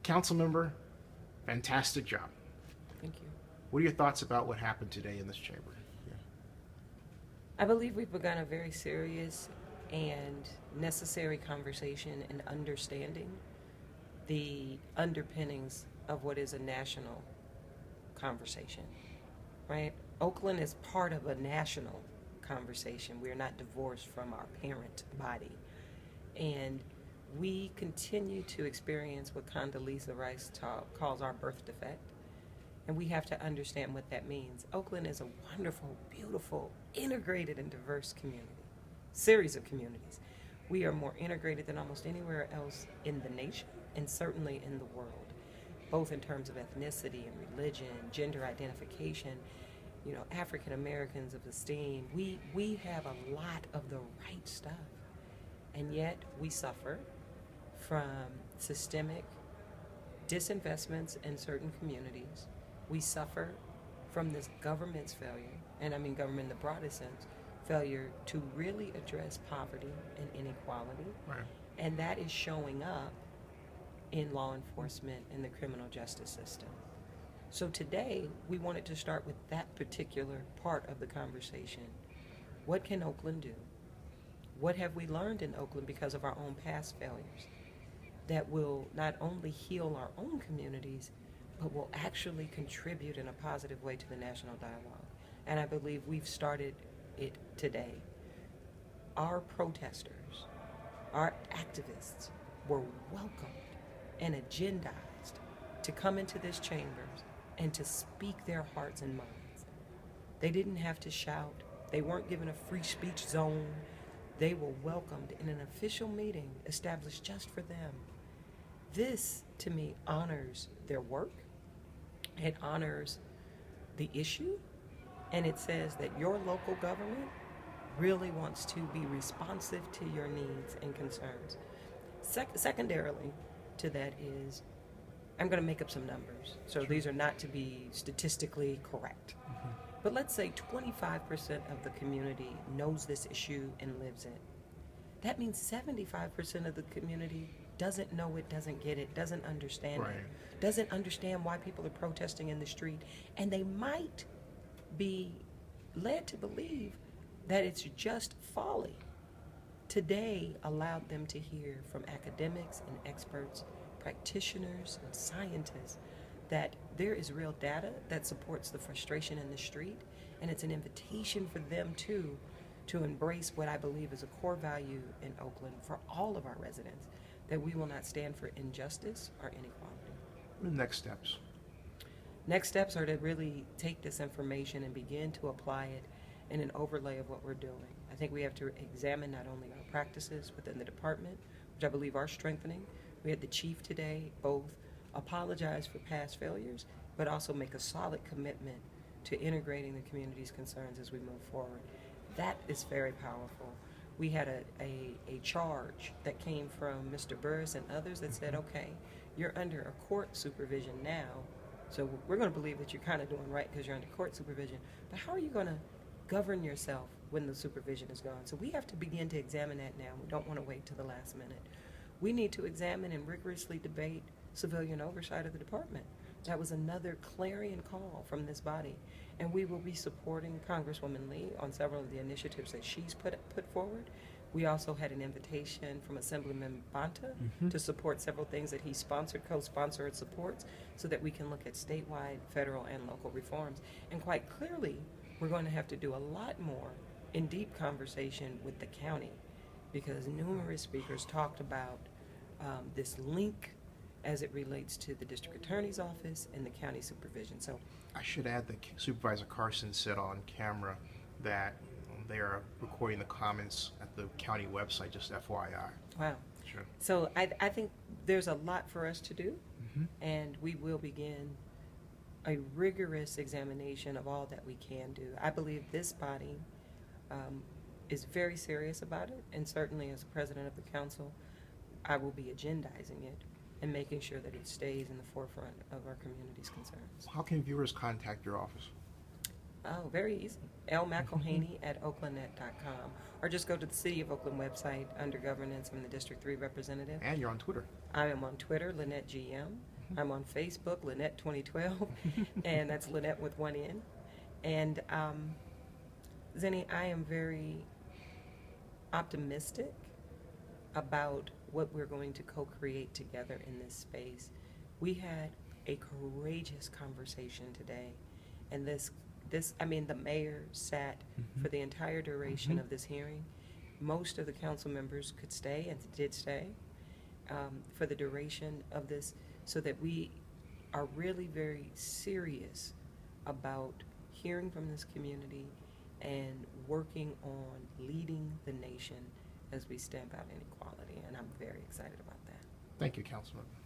Council member, fantastic job. Thank you. What are your thoughts about what happened today in this chamber? I believe we've begun a very serious and necessary conversation in understanding the underpinnings of what is a national conversation, right? Oakland is part of a national conversation. We're not divorced from our parent body. And we continue to experience what Condoleezza Rice calls our birth defect. And we have to understand what that means. Oakland is a wonderful, beautiful, integrated and diverse community, series of communities. We are more integrated than almost anywhere else in the nation and certainly in the world, both in terms of ethnicity and religion, gender identification, African Americans of esteem. We have a lot of the right stuff, and yet we suffer from systemic disinvestments in certain communities. We suffer from this government's failure, and I mean government in the broadest sense, failure to really address poverty and inequality. Right. And that is showing up in law enforcement and the criminal justice system. So today, we wanted to start with that particular part of the conversation. What can Oakland do? What have we learned in Oakland because of our own past failures that will not only heal our own communities, but will actually contribute in a positive way to the national dialogue? And I believe we've started it today. Our protesters, our activists were welcomed and agendized to come into this chambers and to speak their hearts and minds. They didn't have to shout. They weren't given a free speech zone. They were welcomed in an official meeting established just for them. This, to me, honors their work. It honors the issue, and it says that your local government really wants to be responsive to your needs and concerns. Secondarily to that is, I'm going to make up some numbers, so these are not to be statistically correct. Mm-hmm. But let's say 25% of the community knows this issue and lives it. That means 75% of the community doesn't know it, doesn't get it, doesn't understand it, doesn't understand why people are protesting in the street, and they might be led to believe that it's just folly. Today allowed them to hear from academics and experts, practitioners and scientists, that there is real data that supports the frustration in the street, and it's an invitation for them too to embrace what I believe is a core value in Oakland for all of our residents, that we will not stand for injustice or inequality. What are the next steps? Next steps are to really take this information and begin to apply it in an overlay of what we're doing. I think we have to examine not only our practices within the department, which I believe are strengthening. We had the chief today both apologize for past failures, but also make a solid commitment to integrating the community's concerns as we move forward. That is very powerful. We had a charge that came from Mr. Burris and others that said, okay, you're under a court supervision now, so we're going to believe that you're kind of doing right because you're under court supervision, but how are you going to govern yourself when the supervision is gone? So we have to begin to examine that now. We don't want to wait till the last minute. We need to examine and rigorously debate civilian oversight of the department. That was another clarion call from this body. And we will be supporting Congresswoman Lee on several of the initiatives that she's put forward. We also had an invitation from Assemblyman Banta to support several things that he sponsored, co-sponsored, supports, so that we can look at statewide, federal, and local reforms. And quite clearly, we're going to have to do a lot more in deep conversation with the county, because numerous speakers talked about this link as it relates to the district attorney's office and the county supervision. So I should add that Supervisor Carson said on camera that they are recording the comments at the county website, just FYI. Wow. Sure. So I think there's a lot for us to do, and we will begin a rigorous examination of all that we can do. I believe this body is very serious about it, and certainly as president of the council, I will be agendizing it and making sure that it stays in the forefront of our community's concerns. How can viewers contact your office? Oh, very easy. McElhaney at oaklandnet.com, or just go to the City of Oakland website under governance. I'm the District 3 representative. And you're on Twitter. I am on Twitter, Lynette GM. I'm on Facebook, Lynette 2012, and that's Lynette with one N. And Zenny, I am very optimistic about what we're going to co-create together in this space. We had a courageous conversation today, and the mayor sat for the entire duration of this hearing. Most of the council members could stay and did stay for the duration of this, so that we are really very serious about hearing from this community and working on leading the nation as we stamp out inequality, and I'm very excited about that. Thank you, Councilmember.